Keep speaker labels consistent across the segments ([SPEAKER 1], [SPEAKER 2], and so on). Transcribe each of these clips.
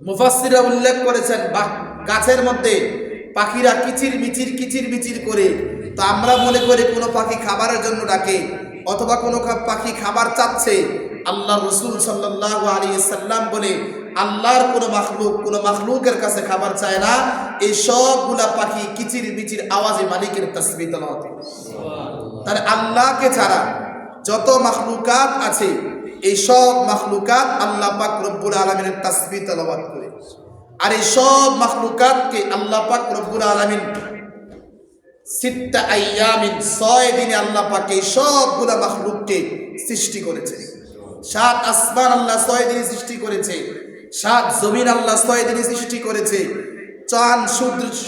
[SPEAKER 1] মুফাসসিররা উল্লেখ করেছেন গাছের মধ্যে পাখিরা কিচির মিচির করে, তো আমরা মনে করি কোনো পাখি খাবারের জন্য ডাকে অথবা কোনো পাখি খাবার চাচ্ছে। আল্লাহ রাসূল সাল্লাল্লাহু আলাইহি সাল্লাম বলে আল্লাহর কোনো মাখলুকের কাছে খাবার চায় না। এই সবগুলা পাখি কিচির মিচির আওয়াজে মালিকের তাসবিহ তেলাওয়াত করে। তাহলে আল্লাহকে ছাড়া যত মাখলুকাত আছে এই সব মাখলুকাত আল্লাহ পাক রব্বুল আলামিনের তাসবিহ তেলাওয়াত করে। আর এই সব মাখলুকাতকে আল্লাহ পাক রব্বুল আলামিন সিত্তা আইয়ামিন 6 দিনে আল্লাহ পাক এই সবগুলা মাখলুককে সৃষ্টি করেছে। 7 আসমান আল্লাহ 6 দিনে সৃষ্টি করেছে, 7 জমিন আল্লাহ 6 দিনে সৃষ্টি করেছে। চাঁদ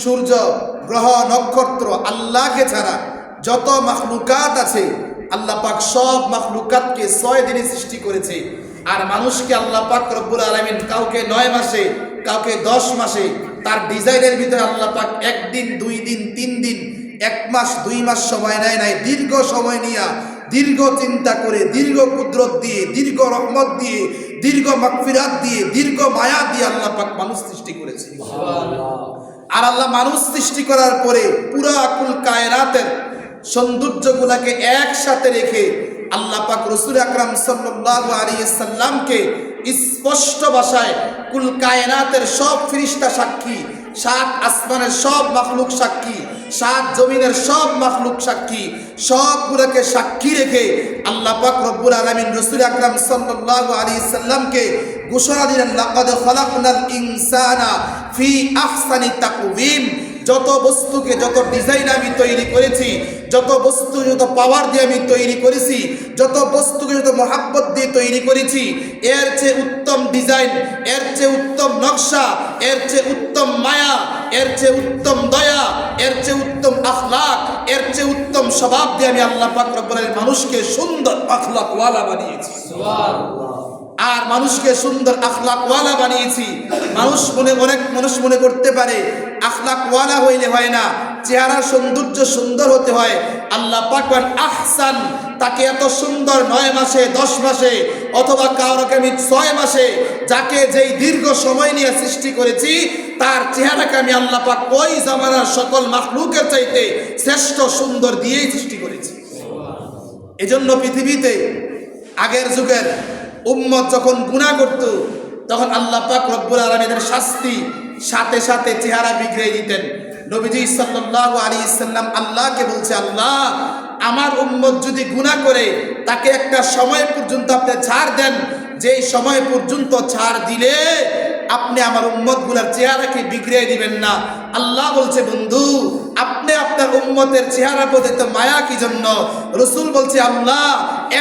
[SPEAKER 1] সূর্য গ্রহ নক্ষত্র আল্লাহকে ছাড়া যত মাখলুকাত আছে আল্লাহ পাক সব মাখলুকাতকে 6 দিনে সৃষ্টি করেছে। আর মানুষকে আল্লাহ পাক রব্বুল আলামিন কাউকে 9 মাসে কাউকে 10 মাসে তার ডিজাইনের ভিতরে আল্লাহ পাক 1 দিন 2 দিন 3 দিন 1 মাস 2 মাস সময় নেয় নাই, দীর্ঘ সময় নিয়ে দীর্ঘ চিন্তা করে দীর্ঘ কুদরত দিয়ে দীর্ঘ রহমত দিয়ে দীর্ঘ মাগফিরাত দিয়ে দীর্ঘ মায়া দিয়ে আল্লাহ পাক মানুষ সৃষ্টি করেছে। আর আল্লাহ মানুষ সৃষ্টি করার পরে পুরা কুল কায়নাতের সৌন্দর্যগুলোকে একসাথে রেখে আল্লাহ পাক রাসূল আকরাম সাল্লাল্লাহু আলাইহি সাল্লামকে স্পষ্ট ভাষায় কুল কায়নাতের সব ফেরেশতা সাক্ষী, 7 আসমানের সব মাখলুক সাক্ষী, 7 জমিনের সব মাখলুক সাক্ষী, সবগুলোকে সাক্ষী রেখে আল্লাহ পাক রব্বুল আলামিন রাসূল আকরাম সাল্লাল্লাহু আলাইহি সাল্লামকে ঘোষণা দিলেন, লাকাদ খালাকনাল ইনসানা ফি আহসানি তাকওয়িম। যত বস্তুকে যত ডিজাইন আমি তৈরি করেছি, যত বস্তু যত পাওয়ার দিয়ে আমি তৈরি করেছি, যত বস্তুকে যত মহাব্বত দিয়ে তৈরি করেছি, এর চেয়ে উত্তম ডিজাইন, এর চেয়ে উত্তম নকশা, এর চেয়ে উত্তম মায়া, এর চেয়ে উত্তম দয়া, এর চেয়ে উত্তম আখলাক, এর চেয়ে উত্তম স্বভাব দিয়ে আমি আল্লাহ পাক রব্বুল আলামিন মানুষকে সুন্দর আখলাকওয়ালা বানিয়েছি। সুবহানাল্লাহ। আর মানুষকে সুন্দর আখলাকওয়ালা বানিয়েছি। অনেক মানুষ মনে করতে পারে আখলাকওয়ালা হইলে হয় না, চেহারার সৌন্দর্য সুন্দর হতে হয়। আল্লাহ পাক বলেন আহসান, তাকে এত সুন্দর 9 মাসে 10 মাসে অথবা কাউকে আমি 6 মাসে যাকে যেই দীর্ঘ সময় নিয়ে সৃষ্টি করেছি তার চেহারাকে আমি আল্লাহ পাক ওই জামানার সকল মাখলুকের চাইতে শ্রেষ্ঠ সুন্দর দিয়েই সৃষ্টি করেছি। এজন্য পৃথিবীতে আগের যুগের উম্মত যখন গুনাহ করত তখন আল্লাহ পাক রব্বুল আলামিনের শাস্তি সাথে সাথে চেহারা বিগড়ে দিতেন। নবীজি সাল্লাল্লাহু আলাইহি সাল্লাম আল্লাহকে বলছে, আল্লাহ আমার উম্মত যদি গুনাহ করে তাকে একটা সময় পর্যন্ত আপনি ছাড় দেন, যেই সময় পর্যন্ত ছাড় দিলে আপনি আমার উম্মতগুলোর চেহারাকে বিগড়ে দিবেন না। আল্লাহ বলছে, বন্ধু আপনি আপনার উম্মতের চেহারা প্রতি তো মায়া কি জন্য? রাসূল বলছে, আল্লাহ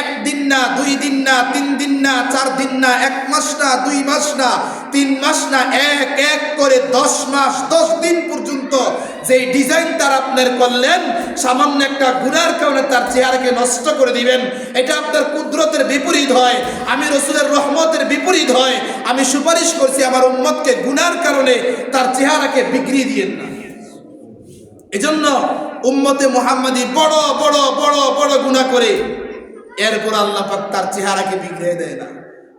[SPEAKER 1] 1 দিন না 2 দিন না 3 দিন না 4 দিন না 1 মাস না 2 মাস না 3 মাস না, এক করে 10 মাস 10 দিন পর্যন্ত যে ডিজাইন তার আপনার করলেন, সামান্য একটা গুনার কারণে তার চেহারাকে নষ্ট করে দিবেন। এটা আপনার কুদরতের বিপরীত হয়, আমি রাসূলের রহমতের বিপরীত হয়। আমি সুপারিশ করছি আমার উম্মতকে গুনার কারণে তার চেহারাকে বিগড়িয়ে দিয়েন না। এজন্য উম্মতে মুহাম্মাদি বড় বড় বড় বড় গুনাহ করে এরপর আল্লাহ পাক তার চেহারাকে বিগড়িয়ে দেয় না।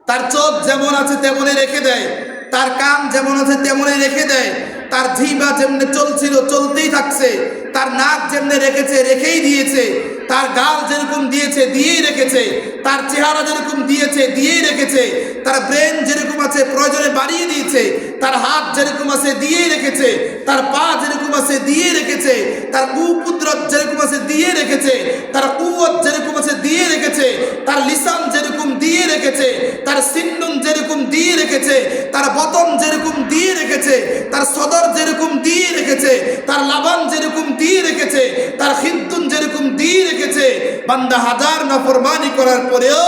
[SPEAKER 1] তার চোখ যেমন আছে তেমনই রেখে দেয়, তার কান যেমন আছে তেমনই রেখে দেয়, তার জিহ্বা যেমনি চলছিল চলতেই থাকছে, তার নাক যেমনি রেখেছে রেখেই দিয়েছে, তার গাল যেরকম দিয়েছে দিয়েই রেখেছে, তার চেহারা যেরকম দিয়েছে দিয়েই রেখেছে, তার ব্রেন যেরকম আছে প্রয়োজনে বাড়িয়ে দিয়েছে, তার হাত যেরকম আছে দিয়েই রেখেছে, তার পা যেরকম আছে দিয়েই রেখেছে, তার কুদরত যেরকম আছে দিয়ে রেখেছে, তার কুওয়াত যেরকম আছে দিয়ে রেখেছে, তার লিসান যেরকম দিয়ে রেখেছে, তার সিন্নুন যেরকম দিয়ে রেখেছে, তার বতন যেরকম দিয়ে রেখেছে, তার সদর যেরকম দিয়ে রেখেছে, তার লাবান যেরকম দিয়ে রেখেছে, তার খিদ্দুন যেরকম দিয়ে রেখেছে। বান্দা হাজার নাফরমানি করার পরেও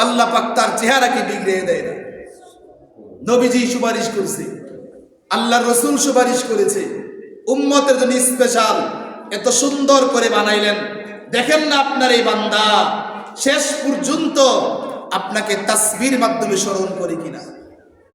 [SPEAKER 1] আল্লাহ পাক তার চেহারাকে বিগড়িয়ে দেয় না। নবীজি সুপারিশ করছে, আল্লাহর রাসূল সুপারিশ করেছে, উম্মতের জন্য স্পেশাল এত সুন্দর করে বানাইলেন। দেখেন না আপনার এই বান্দা শেষ পর্যন্ত আপনাকে তাসবির মাধ্যমে স্মরণ করে কিনা।